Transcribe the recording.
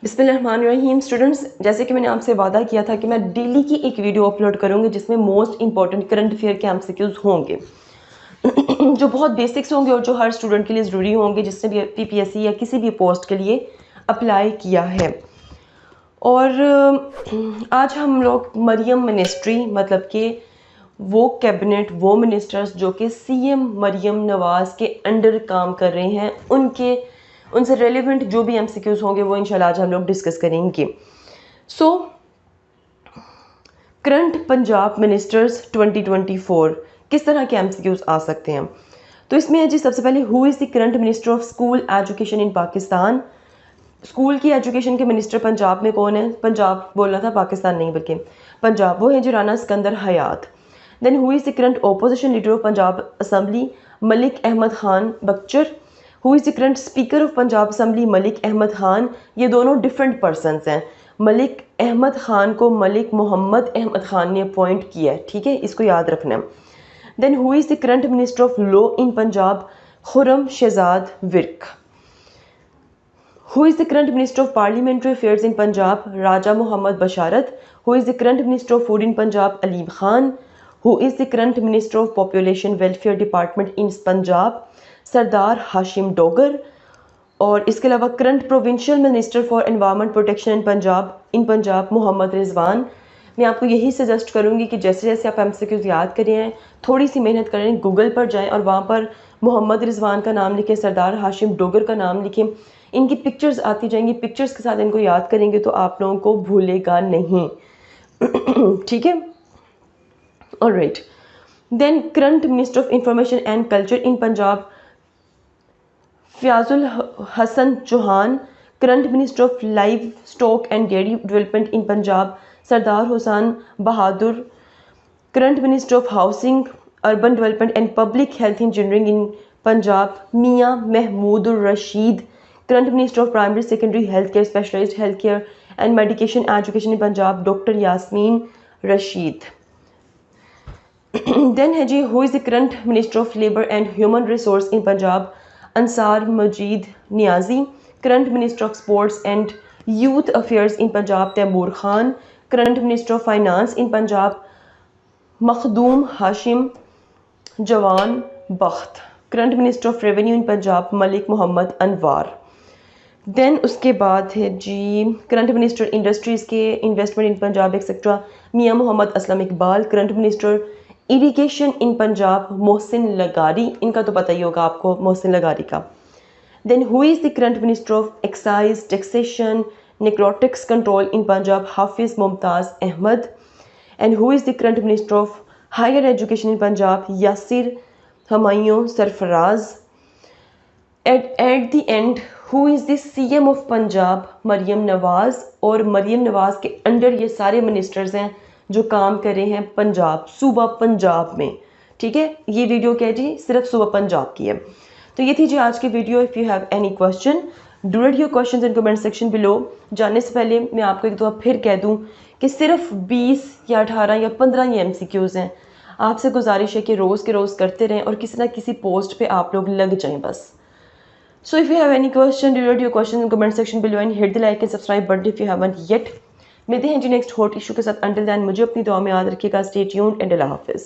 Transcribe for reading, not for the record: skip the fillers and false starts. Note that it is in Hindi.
बिस्मिल्लाहिर्रहमानिर्रहीम। स्टूडेंट्स, जैसे कि मैंने आपसे वादा किया था कि मैं डेली की एक वीडियो अपलोड करूंगी जिसमें मोस्ट इंपॉर्टेंट करंट अफेयर के एमसीक्यूज होंगे जो बहुत बेसिक्स होंगे और जो हर स्टूडेंट के लिए ज़रूरी होंगे जिसने भी पीपीएससी या किसी भी पोस्ट के लिए अप्लाई किया है। और आज हम लोग मरियम मिनिस्ट्री मतलब कि वो कैबिनेट वो मिनिस्टर्स जो कि सीएम मरियम नवाज़ के अंडर काम कर रहे हैं उनसे रेलिवेंट जो भी एमसीक्यूज होंगे वो इंशाल्लाह आज हम लोग डिस्कस करेंगे। सो करंट पंजाब मिनिस्टर्स 2024 किस तरह के एमसीक्यूज आ सकते हैं। तो इसमें है जी, सबसे पहले who is the current minister of school education in Pakistan. School की एजुकेशन के मिनिस्टर पंजाब में कौन है? पंजाब बोलना था, पाकिस्तान नहीं बल्कि पंजाब। वो है जी Rana Sikandar Hayat. Then who is the current opposition leader of Punjab assembly? Malik Ahmad Khan Bakhtar. Who is the current speaker of Punjab assembly? Malik Ahmad Khan. ये दोनों डिफरेंट पर्सनस हैं। मलिक अहमद खान को मलिक मोहम्मद अहमद खान ने अपॉइंट किया है, ठीक है, इसको याद रखना है। Then who is the current minister of law in Punjab? Khurram Shahzad Virk. Who is the current Minister of Parliamentary Affairs in Punjab? Raja Muhammad Basharat. Who is the current Minister of Food in Punjab? Aleem Khan. Who is the current Minister of Population Welfare Department in Punjab? Sardar Hashim Dogar. और इसके अलावा current provincial minister for environment protection in Punjab Mohammad Rizwan. मैं आपको यही सजेस्ट करूंगी कि जैसे जैसे आप एमसीक्यूज याद कर रहे हैं थोड़ी सी मेहनत करें, गूगल पर जाएं और वहाँ पर मोहम्मद रिजवान का नाम लिखें, सरदार हाशिम डोगर का नाम लिखें, इनकी पिक्चर्स आती जाएंगी, पिक्चर्स के साथ इनको याद करेंगे तो आप लोगों को भूलेगा नहीं ठीक है, alright. Then current minister of information and culture in Punjab Fayyazul Hassan Chohan. Current minister of livestock and dairy development in Punjab Sardar Hussain Bahadur. Current minister of housing urban development and public health engineering in Punjab Mian Mahmoodur Rasheed. Current minister of primary secondary health care specialised health care and medication education in Punjab doctor Yasmin Rashid. Then है जी, who is the current minister of labour and human resource in Punjab? Ansar Majeed Niazi. Current minister of sports and youth affairs in Punjab Taimur Khan. Current minister of finance in Punjab Makhdoom Hashim Jawan Bakht. Current minister of revenue in Punjab Malik Mohammad Anwar. Then उसके बाद है जी, करंट मिनिस्टर इंडस्ट्रीज़ के investment in Punjab etcetera Mian Mohammad Aslam Iqbal. Current minister irrigation in Punjab Mohsin लगारी, इनका तो पता ही होगा आपको, मोहसिन लगारी का। Then who is the current minister of excise taxation narcotics control in Punjab? Hafiz Mumtaz Ahmad. And who is the current minister of higher education in Punjab? Yasir Humayun Sarfraz. At the end who is the CM of Punjab? Maryam Nawaz. और मरियम नवाज़ के अंडर ये सारे मिनिस्टर्स हैं जो काम कर रहे हैं पंजाब, सूबा पंजाब में, ठीक है। ये वीडियो क्या है जी, सिर्फ सूबा पंजाब की है। तो ये थी जी आज की video. If you have any question do right your questions in comment section below. जाने से पहले मैं आपको एक दफ़ा फिर कह दूं कि सिर्फ 20 या 18 या 15 ये एमसीक्यूज़ हैं। आपसे गुजारिश है कि रोज़ के रोज़ करते रहें और किसी ना किसी पोस्ट पे आप लोग लग जाएं बस। So if you have any question, do write your question in comment section below and hit the like and subscribe button if you haven't yet. मिलते हैं जी नेक्स्ट हॉट इशू के साथ। अंटिल देन मुझे अपनी दुआ में याद रखिएगा। स्टे ट्यून्ड एंड अल्लाह हाफिज़।